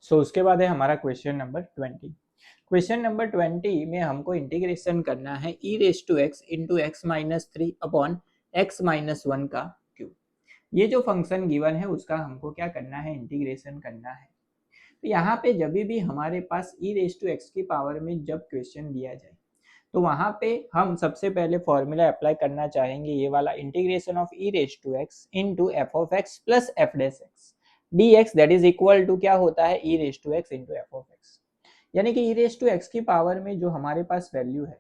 सो उसके बाद है हमारा क्वेश्चन नंबर 20। क्वेश्चन नंबर 20 में हमको इंटीग्रेशन करना है e raise to x into x minus three upon x minus one का क्यूब। ये जो फंक्शन गिवन है उसका हमको क्या करना है, इंटीग्रेशन करना है। तो यहाँ पे जब भी हमारे पास ई रेस टू एक्स की पावर में जब क्वेश्चन दिया जाए तो वहाँ पे हम सबसे पहले फॉर्मूला अप्लाई करना चाहेंगे, ये वाला integration of e raise to x into f of x plus f dash x d x, that is equal to क्या होता है, e raise to x into f of x. यानी कि ई रेस टू एक्स की power में जो हमारे पास value है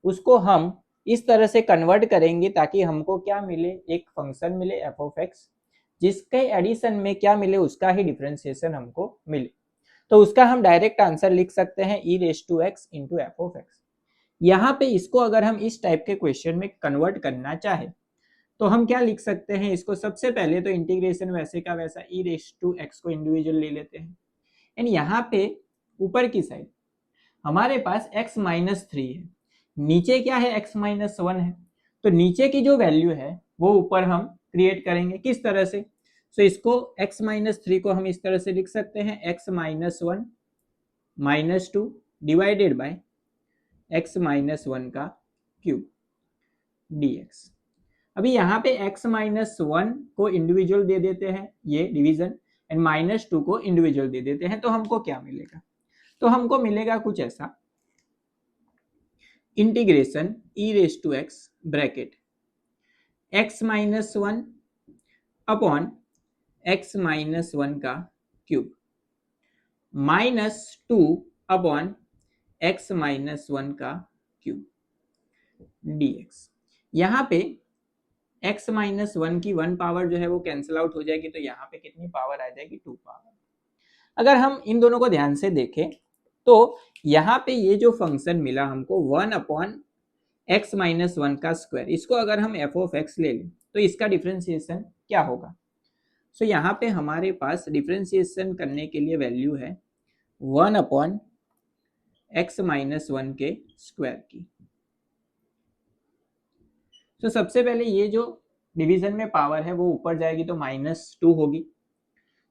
उसको हम इस तरह से कन्वर्ट करेंगे ताकि हमको क्या मिले, एक फंक्शन मिले एफ ऑफ एक्स जिसके एडिशन में क्या मिले, उसका ही डिफरेंशिएशन हमको मिले। तो उसका हम डायरेक्ट आंसर लिख सकते हैं e raise to x into f of x. यहाँ पे इसको अगर हम इस टाइप के क्वेश्चन में कन्वर्ट करना चाहे तो हम क्या लिख सकते हैं, इसको सबसे पहले तो इंटीग्रेशन वैसे का वैसा ई रेस टू एक्स को इंडिविजुअल ले लेते हैं एंड यहाँ पे ऊपर की साइड हमारे पास x माइनस थ्री है, नीचे क्या है x माइनस वन है। तो नीचे की जो वैल्यू है वो ऊपर हम क्रिएट करेंगे, किस तरह से, तो इसको x माइनस थ्री को हम इस तरह से लिख सकते हैं x minus one minus two divided by x minus one का क्यूब dx। अभी यहाँ पे x माइनस वन को इंडिविजुअल दे देते हैं, ये डिवीजन, एंड माइनस टू को इंडिविजुअल दे देते हैं। तो हमको क्या मिलेगा, तो हमको मिलेगा कुछ ऐसा, integration e raise to x bracket x minus one upon x minus one का cube minus two upon x minus one का क्यूब dx। यहाँ पे x माइनस वन की वन पावर जो है वो कैंसिल आउट हो जाएगी, तो यहाँ पे कितनी पावर आ जाएगी, टू पावर। अगर हम इन दोनों को ध्यान से देखें तो यहाँ पे ये जो फंक्शन मिला हमको one upon x minus one का स्क्वायर, इसको अगर हम एफ ऑफ एक्स ले लें तो इसका डिफरेंशिएशन क्या होगा। सो यहाँ पे हमारे पास डिफरेंशिएशन करने के लिए वैल्यू है one upon x minus one के स्क्वायर की। तो सबसे पहले ये जो डिवीजन में पावर है वो ऊपर जाएगी तो माइनस टू होगी।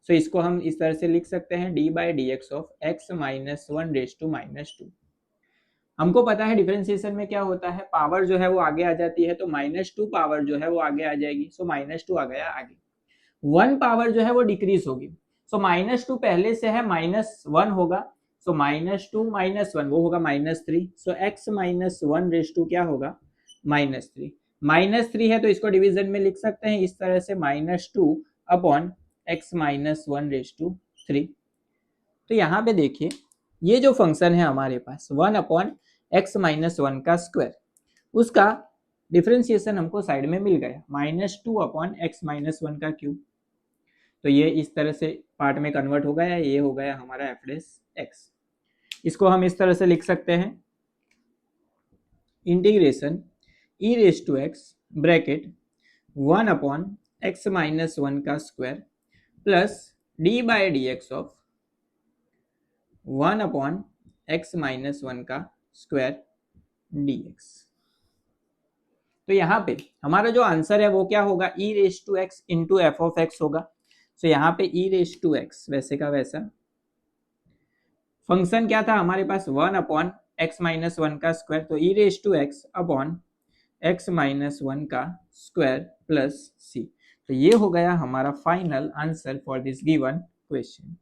सो इसको हम इस तरह से लिख सकते हैं d by d x of x minus one raise to minus two. हमको पता है डिफरेंशिएशन में क्या होता है, पावर जो है वो आगे आ जाती है, तो माइनस टू पावर जो है वो आगे आ जाएगी। सो माइनस टू आ गया आगे, वन पावर जो है वो डिक्रीज होगी। सो माइनस टू पहले से है माइनस वन होगा, so minus two minus one वो होगा minus three. So x minus one raise to क्या होगा, माइनस थ्री। माइनस थ्री है तो इसको डिवीजन में लिख सकते हैं इस तरह से minus two upon x minus one raise to three. तो यहाँ पे देखिए ये जो फंक्शन है हमारे पास one upon x minus one का स्क्वायर, उसका डिफरेंशिएशन हमको साइड में मिल गया minus two upon x minus one का क्यूब। तो ये इस तरह से पार्ट में कन्वर्ट हो गया, ये हो गया हमारा एफ डेस एक्स। इसको हम इस तरह से लिख सकते हैं integration e raise to x bracket one upon x minus one का square plus d by d x of one upon x minus one का स्क्वायर dx। तो यहाँ पे हमारा जो आंसर है वो क्या होगा, e raise to x into f of x होगा। सो यहाँ पे ई रेस टू एक्स वैसे का वैसा, फंक्शन क्या था हमारे पास one upon x minus one का स्क्वायर, तो e raise to x upon x minus one का स्क्वायर प्लस सी। तो ये हो गया हमारा final answer for this given question.